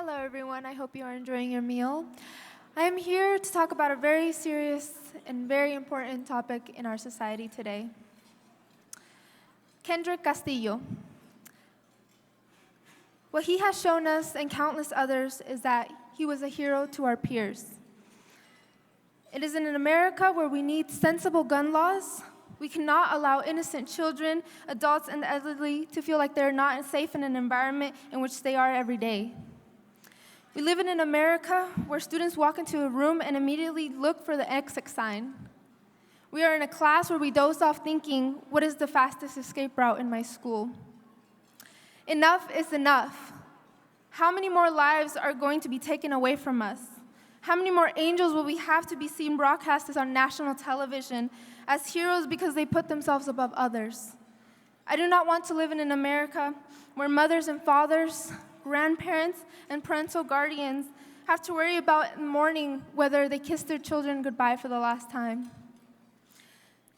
Hello, everyone. I hope you are enjoying your meal. I am here to talk about a very serious and very important topic in our society today. Kendrick Castillo. What he has shown us and countless others is that he was a hero to our peers. It is in an America where we need sensible gun laws. We cannot allow innocent children, adults, and the elderly to feel like they're not safe in an environment in which they are every day. We live in an America where students walk into a room and immediately look for the exit sign. We are in a class where we doze off thinking, what is the fastest escape route in my school? Enough is enough. How many more lives are going to be taken away from us? How many more angels will we have to be seen broadcasted on national television as heroes because they put themselves above others? I do not want to live in an America where mothers and fathers, grandparents, and parental guardians have to worry about in the morning whether they kiss their children goodbye for the last time.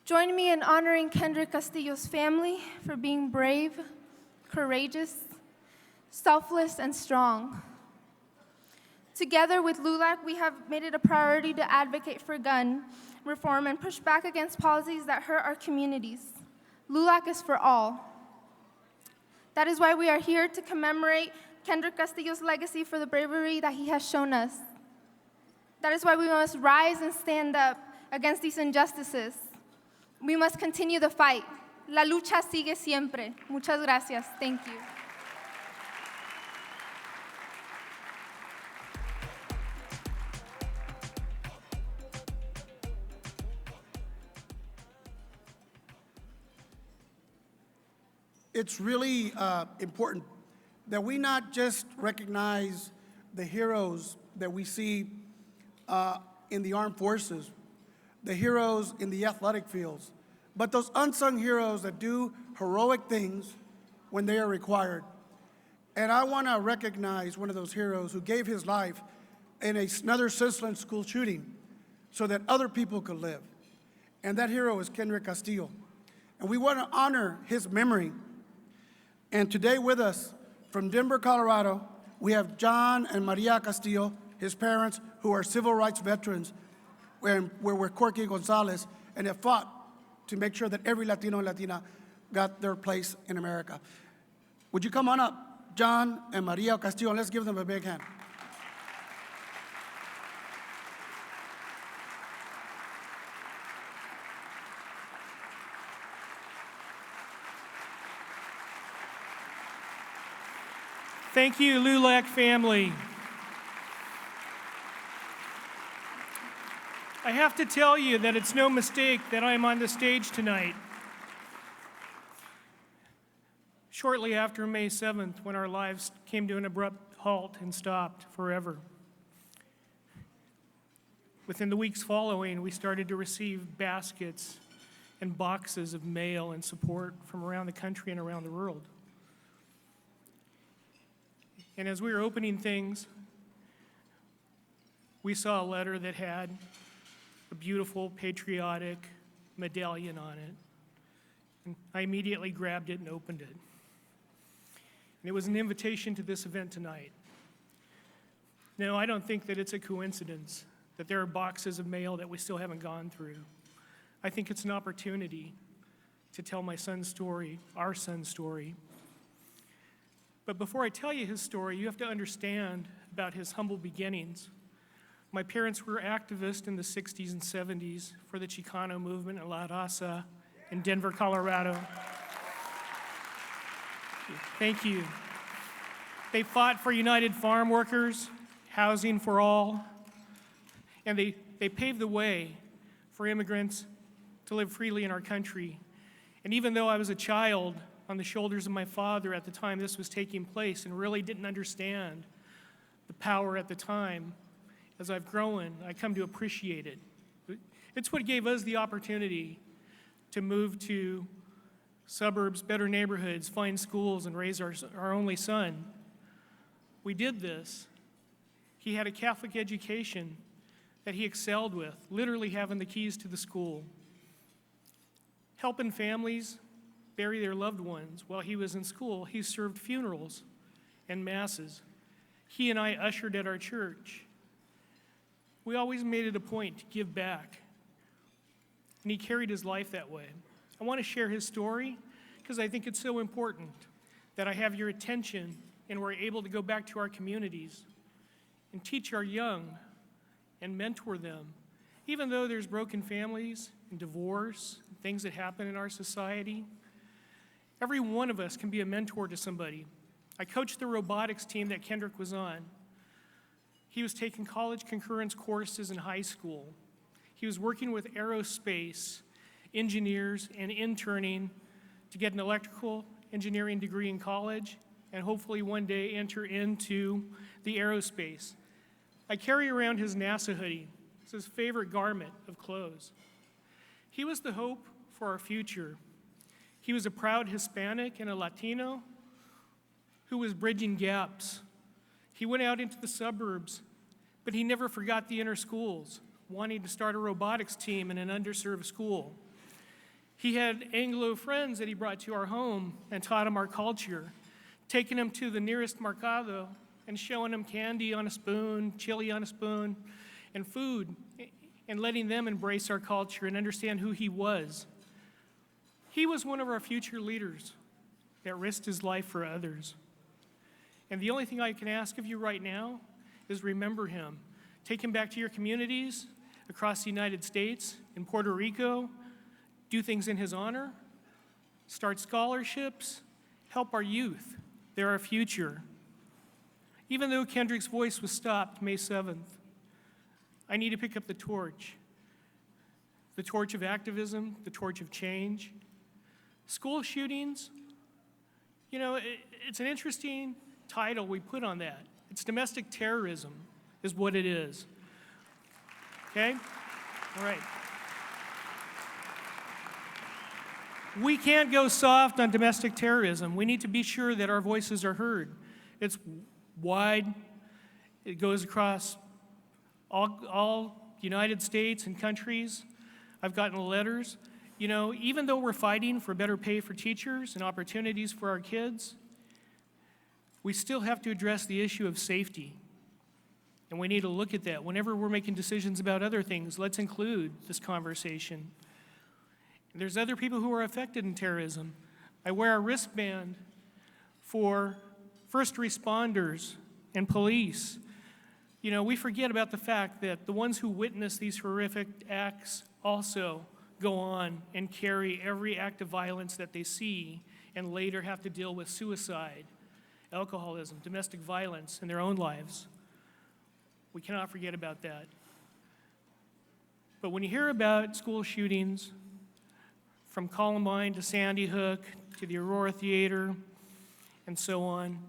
Join me in honoring Kendrick Castillo's family for being brave, courageous, selfless, and strong. Together with LULAC, we have made it a priority to advocate for gun reform and push back against policies that hurt our communities. LULAC is for all. That is why we are here to commemorate Kendrick Castillo's legacy for the bravery that he has shown us. That is why we must rise and stand up against these injustices. We must continue the fight. La lucha sigue siempre. Muchas gracias. Thank you. It's really important that we not just recognize the heroes that we see in the armed forces, the heroes in the athletic fields, but those unsung heroes that do heroic things when they are required. And I want to recognize one of those heroes who gave his life in another Sisseton school shooting so that other people could live. And that hero is Kendrick Castillo. And we want to honor his memory. And today with us from Denver, Colorado, we have John and Maria Castillo, his parents, who are civil rights veterans, where we're Corky Gonzalez, and have fought to make sure that every Latino and Latina got their place in America. Would you come on up, John and Maria Castillo, and let's give them a big hand. Thank you, LULAC family. I have to tell you that it's no mistake that I'm on the stage tonight. Shortly after May 7th, when our lives came to an abrupt halt and stopped forever. Within the weeks following, we started to receive baskets and boxes of mail and support from around the country and around the world. And as we were opening things, we saw a letter that had a beautiful, patriotic medallion on it. And I immediately grabbed it and opened it. And it was an invitation to this event tonight. No, I don't think that it's a coincidence that there are boxes of mail that we still haven't gone through. I think it's an opportunity to tell my son's story, our son's story. But before I tell you his story, you have to understand about his humble beginnings. My parents were activists in the 60s and 70s for the Chicano movement in La Raza in Denver, Colorado. Thank you. They fought for United Farm Workers, housing for all, and they paved the way for immigrants to live freely in our country. And even though I was a child on the shoulders of my father at the time this was taking place and really didn't understand the power at the time, as I've grown, I come to appreciate it. It's what gave us the opportunity to move to suburbs, better neighborhoods, find schools, and raise our only son. We did this. He had a Catholic education that he excelled with, literally having the keys to the school. Helping families bury their loved ones while he was in school, he served funerals and masses. he and I ushered at our church. We always made it a point to give back, and he carried his life that way. I want to share his story because I think it's so important that I have your attention and we're able to go back to our communities and teach our young and mentor them. Even though there's broken families and divorce, and things that happen in our society, every one of us can be a mentor to somebody. I coached the robotics team that Kendrick was on. He was taking college concurrence courses in high school. He was working with aerospace engineers and interning to get an electrical engineering degree in college and hopefully one day enter into the aerospace. I carry around his NASA hoodie. It's his favorite garment of clothes. He was the hope for our future. He was a proud Hispanic and a Latino who was bridging gaps. He went out into the suburbs, but he never forgot the inner schools, wanting to start a robotics team in an underserved school. He had Anglo friends that he brought to our home and taught them our culture, taking them to the nearest mercado and showing them candy on a spoon, chili on a spoon, and food, and letting them embrace our culture and understand who he was. He was one of our future leaders that risked his life for others. And the only thing I can ask of you right now is remember him. Take him back to your communities across the United States, in Puerto Rico, do things in his honor, start scholarships, help our youth. They're our future. Even though Kendrick's voice was stopped May 7th, I need to pick up the torch of activism, the torch of change. School shootings, it's an interesting title we put on that. It's domestic terrorism is what it is. Okay? All right. We can't go soft on domestic terrorism. We need to be sure that our voices are heard. It's wide. It goes across all United States and countries. I've gotten letters. Even though we're fighting for better pay for teachers and opportunities for our kids, we still have to address the issue of safety. And we need to look at that. Whenever we're making decisions about other things, let's include this conversation. There's other people who are affected in terrorism. I wear a wristband for first responders and police. We forget about the fact that the ones who witness these horrific acts also go on and carry every act of violence that they see and later have to deal with suicide, alcoholism, domestic violence in their own lives. We cannot forget about that. But when you hear about school shootings, from Columbine to Sandy Hook to the Aurora Theater and so on,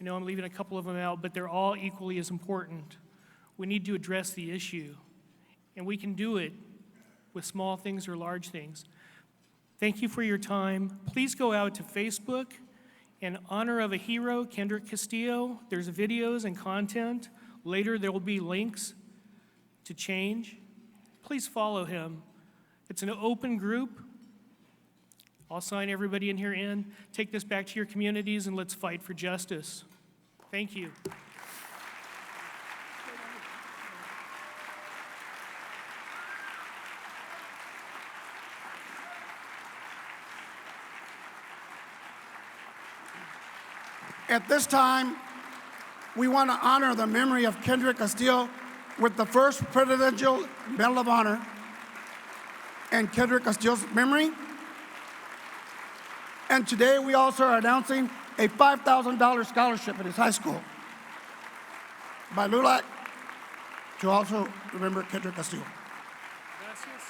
I know I'm leaving a couple of them out, but they're all equally as important. We need to address the issue, and we can do it with small things or large things. Thank you for your time. Please go out to Facebook in honor of a hero, Kendrick Castillo. There's videos and content. Later, there will be links to change. Please follow him. It's an open group. I'll sign everybody in here in. Take this back to your communities and let's fight for justice. Thank you. At this time, we want to honor the memory of Kendrick Castillo with the first Presidential Medal of Honor and Kendrick Castillo's memory. And today we also are announcing a $5,000 scholarship at his high school by LULAC to also remember Kendrick Castillo. Gracias.